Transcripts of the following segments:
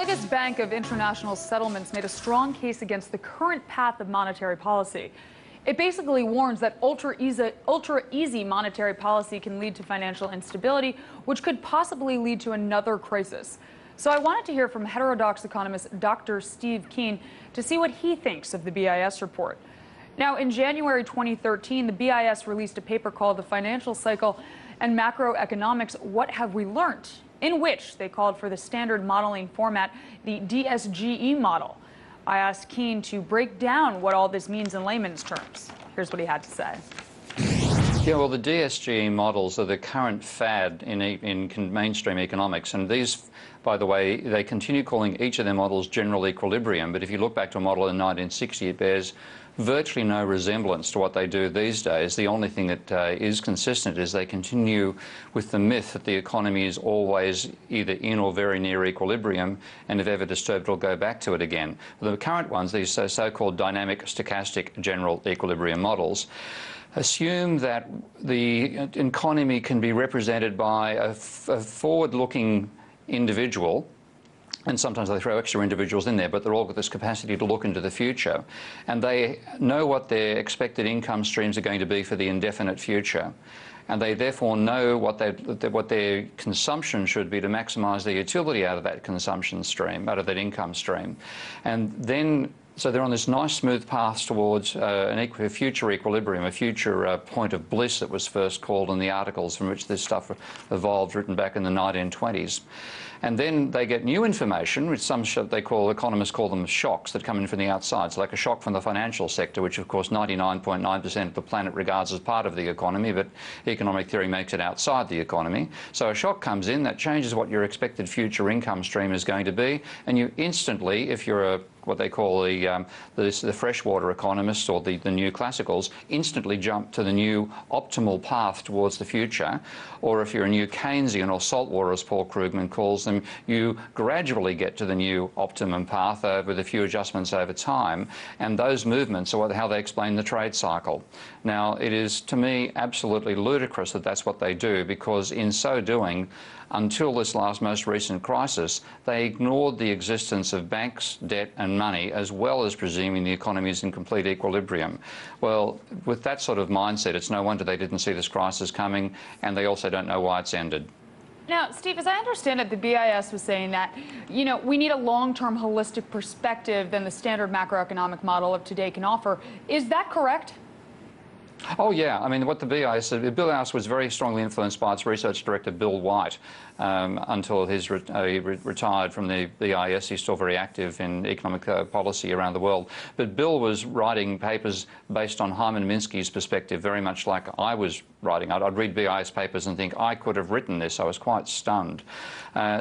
August Bank of International Settlements made a strong case against the current path of monetary policy. It basically warns that ultra-easy monetary policy can lead to financial instability, which could possibly lead to another crisis. So I wanted to hear from heterodox economist Dr. Steve Keen to see what he thinks of the BIS report. Now, in January 2013, the BIS released a paper called The Financial Cycle and Macroeconomics, What Have We Learned?, in which they called for the standard modeling format, the DSGE model. I asked Keen to break down what all this means in layman's terms. Here's what he had to say. Yeah, well, the DSGE models are the current fad in mainstream economics, and these, by the way, they continue calling each of their models general equilibrium, but if you look back to a model in 1960, it bears virtually no resemblance to what they do these days. The only thing that is consistent is they continue with the myth that the economy is always either in or very near equilibrium, and if ever disturbed, it'll go back to it again. The current ones, these so-called dynamic stochastic general equilibrium models, assume that the economy can be represented by a forward-looking individual, and sometimes they throw extra individuals in there, but they're all got this capacity to look into the future. And they know what their expected income streams are going to be for the indefinite future. And they therefore know what their consumption should be to maximise the utility out of that consumption stream, out of that income stream. And then so they're on this nice smooth path towards a future equilibrium, a future point of bliss that was first called in the articles from which this stuff evolved, written back in the 1920s. And then they get new information, which economists call them shocks, that come in from the outside. So like a shock from the financial sector, which of course 99.9% of the planet regards as part of the economy, but economic theory makes it outside the economy. So a shock comes in that changes what your expected future income stream is going to be, and you instantly, if you're what they call the freshwater economists or the new classicals, instantly jump to the new optimal path towards the future. Or if you're a new Keynesian or saltwater, as Paul Krugman calls them, you gradually get to the new optimum path with a few adjustments over time. And those movements are how they explain the trade cycle. Now, it is, to me, absolutely ludicrous that that's what they do, because in so doing, until this most recent crisis, they ignored the existence of banks, debt and money, as well as presuming the economy is in complete equilibrium. Well, with that sort of mindset, it's no wonder they didn't see this crisis coming, and they also don't know why it's ended. Now, Steve, as I understand it, the BIS was saying that, we need a long-term holistic perspective than the standard macroeconomic model of today can offer. Is that correct? Oh, yeah. I mean, what the BIS was very strongly influenced by its research director, Bill White, until he retired from the BIS. He's still very active in economic policy around the world. But Bill was writing papers based on Hyman Minsky's perspective, very much like I was writing. I'd read BIS papers and think, I could have written this. I was quite stunned.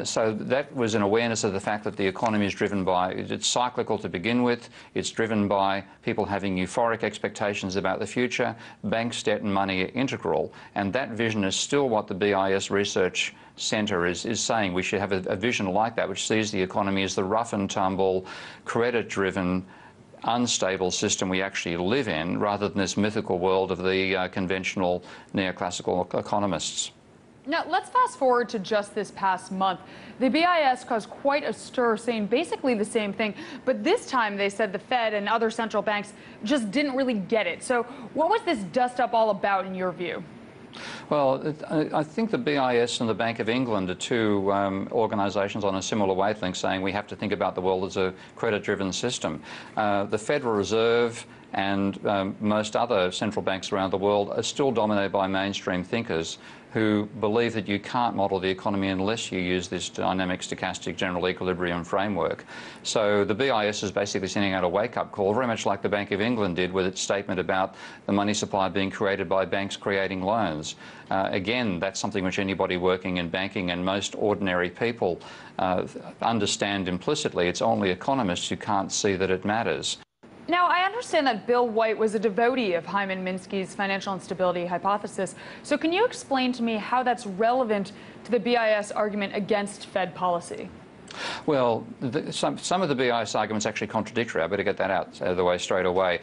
So that was an awareness of the fact that the economy is driven by, it's cyclical to begin with, it's driven by people having euphoric expectations about the future. Banks, debt and money are integral, and that vision is still what the BIS Research Centre is saying. We should have a vision like that, which sees the economy as the rough and tumble, credit-driven, unstable system we actually live in, rather than this mythical world of the conventional neoclassical economists. Now, let's fast forward to just this past month. The BIS caused quite a stir, saying basically the same thing, but this time they said the Fed and other central banks just didn't really get it. So what was this dust-up all about in your view? Well, I think the BIS and the Bank of England are two organisations on a similar wavelength, saying we have to think about the world as a credit-driven system. The Federal Reserve and most other central banks around the world are still dominated by mainstream thinkers who believe that you can't model the economy unless you use this dynamic stochastic general equilibrium framework. So the BIS is basically sending out a wake-up call, very much like the Bank of England did with its statement about the money supply being created by banks creating loans. Again, that's something which anybody working in banking and most ordinary people understand implicitly. It's only economists who can't see that it matters. Now, I understand that Bill White was a devotee of Hyman Minsky's financial instability hypothesis. So can you explain to me how that's relevant to the BIS argument against Fed policy? Well, some of the BIS arguments actually contradictory. I better get that out of the way straight away.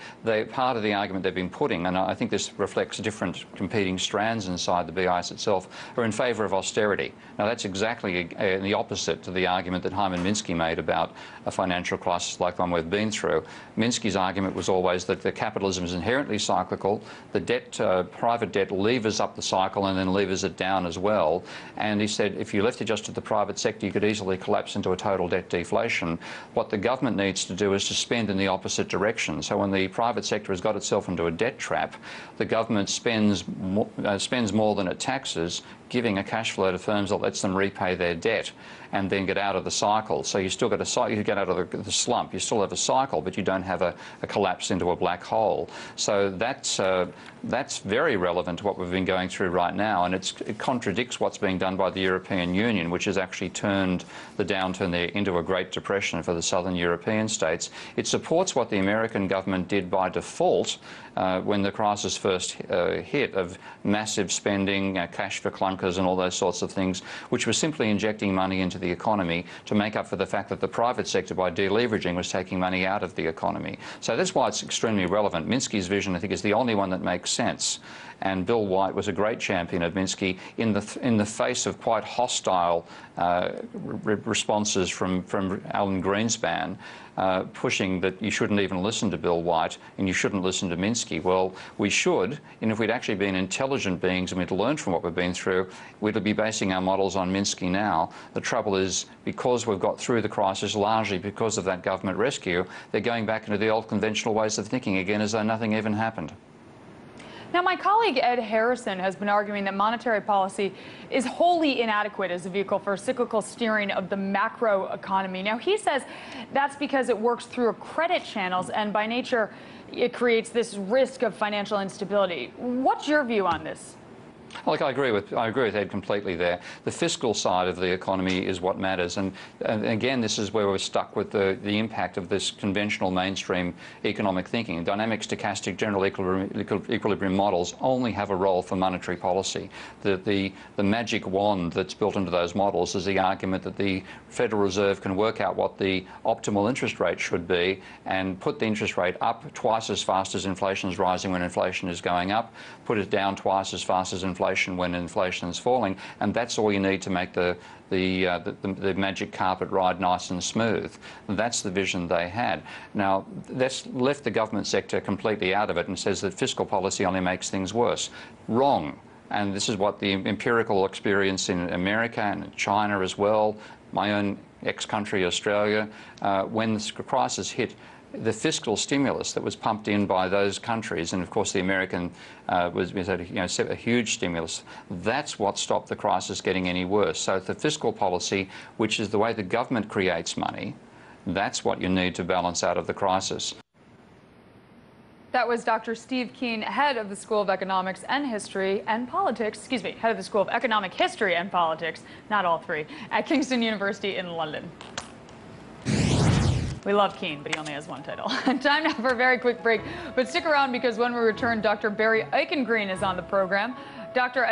Part of the argument they've been putting, and I think this reflects different competing strands inside the BIS itself, are in favour of austerity. Now, that's exactly the opposite to the argument that Hyman Minsky made about a financial crisis like the one we've been through. Minsky's argument was always that the capitalism is inherently cyclical, the private debt levers up the cycle and then levers it down as well. And he said if you left it just to the private sector, you could easily collapse into a total debt deflation. What the government needs to do is to spend in the opposite direction. So when the private sector has got itself into a debt trap, the government spends more than it taxes, giving a cash flow to firms that lets them repay their debt and then get out of the cycle. So you still get you get out of the slump. You still have a cycle, but you don't have a collapse into a black hole. So that's very relevant to what we've been going through right now, and it contradicts what's being done by the European Union, which has actually turned the downturn there into a Great Depression for the southern European states. It supports what the American government did by default when the crisis first hit, of massive spending, cash for clunkers and all those sorts of things, which was simply injecting money into the economy to make up for the fact that the private sector, by deleveraging, was taking money out of the economy. So that's why it's extremely relevant. Minsky's vision, I think, is the only one that makes sense. And Bill White was a great champion of Minsky in the face of quite hostile responses from Alan Greenspan, pushing that you shouldn't even listen to Bill White and you shouldn't listen to Minsky. Well, we should, and if we'd actually been intelligent beings and we'd learned from what we've been through, we'd be basing our models on Minsky now. The trouble is, because we've got through the crisis largely because of that government rescue, they're going back into the old conventional ways of thinking again as though nothing even happened. Now, my colleague Ed Harrison has been arguing that monetary policy is wholly inadequate as a vehicle for cyclical steering of the macro economy. Now, he says that's because it works through credit channels, and by nature, it creates this risk of financial instability. What's your view on this? Look, I agree with Ed completely there. The fiscal side of the economy is what matters, and again, this is where we're stuck with the impact of this conventional mainstream economic thinking. Dynamic, stochastic, general equilibrium models only have a role for monetary policy. The magic wand that's built into those models is the argument that the Federal Reserve can work out what the optimal interest rate should be and put the interest rate up twice as fast as inflation is rising when inflation is going up, put it down twice as fast as inflation when inflation is falling, and that's all you need to make the magic carpet ride nice and smooth. That's the vision they had. Now, that's left the government sector completely out of it and says that fiscal policy only makes things worse. Wrong. And this is what the empirical experience in America and China as well, my own ex-country Australia, when the crisis hit, the fiscal stimulus that was pumped in by those countries, and of course the American was a huge stimulus, that's what stopped the crisis getting any worse. So the fiscal policy, which is the way the government creates money, that's what you need to balance out of the crisis. That was Dr. Steve Keen, head of the School of Economics and History and Politics, head of the School of Economic History and Politics, not all three, at Kingston University in London. We love Keen, but he only has one title. Time now for a very quick break, but stick around because when we return, Dr. Barry Eichengreen is on the program. Dr.